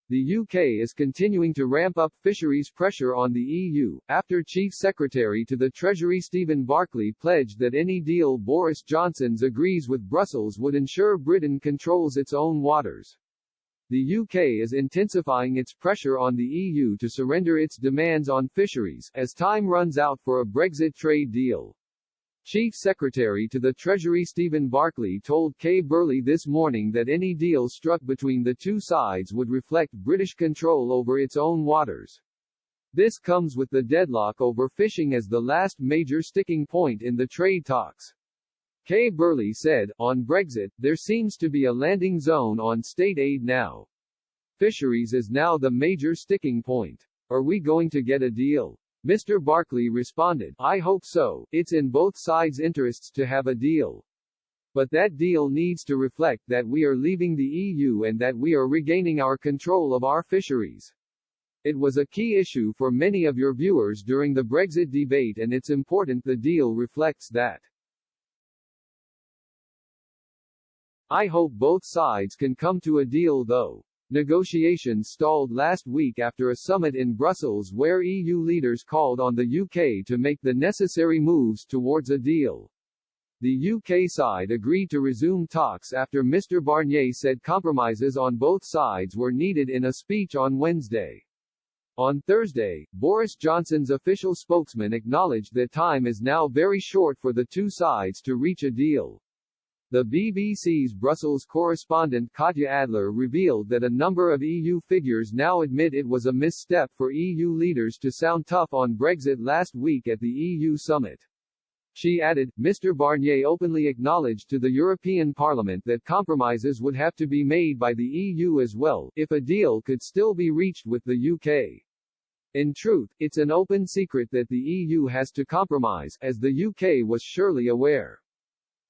The UK is continuing to ramp up fisheries pressure on the EU, after Chief Secretary to the Treasury Stephen Barclay pledged that any deal Boris Johnson agrees with Brussels would ensure Britain controls its own waters. The UK is intensifying its pressure on the EU to surrender its demands on fisheries, as time runs out for a Brexit trade deal. Chief Secretary to the Treasury Stephen Barclay told Keir this morning that any deal struck between the two sides would reflect British control over its own waters. This comes with the deadlock over fishing as the last major sticking point in the trade talks. Keir said, on Brexit, there seems to be a landing zone on state aid now. Fisheries is now the major sticking point. Are we going to get a deal? Mr. Barclay responded, I hope so, it's in both sides' interests to have a deal. But that deal needs to reflect that we are leaving the EU and that we are regaining our control of our fisheries. It was a key issue for many of your viewers during the Brexit debate and it's important the deal reflects that. I hope both sides can come to a deal though. Negotiations stalled last week after a summit in Brussels where EU leaders called on the UK to make the necessary moves towards a deal. The UK side agreed to resume talks after Mr. Barnier said compromises on both sides were needed in a speech on Wednesday. On Thursday, Boris Johnson's official spokesman acknowledged that time is now very short for the two sides to reach a deal. The BBC's Brussels correspondent Katja Adler revealed that a number of EU figures now admit it was a misstep for EU leaders to sound tough on Brexit last week at the EU summit. She added, Mr. Barnier openly acknowledged to the European Parliament that compromises would have to be made by the EU as well, if a deal could still be reached with the UK. In truth, it's an open secret that the EU has to compromise, as the UK was surely aware.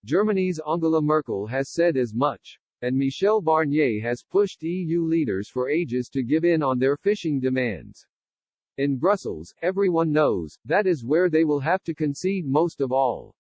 Germany's Angela Merkel has said as much. And Michel Barnier has pushed EU leaders for ages to give in on their fishing demands. In Brussels, everyone knows, that is where they will have to concede most of all.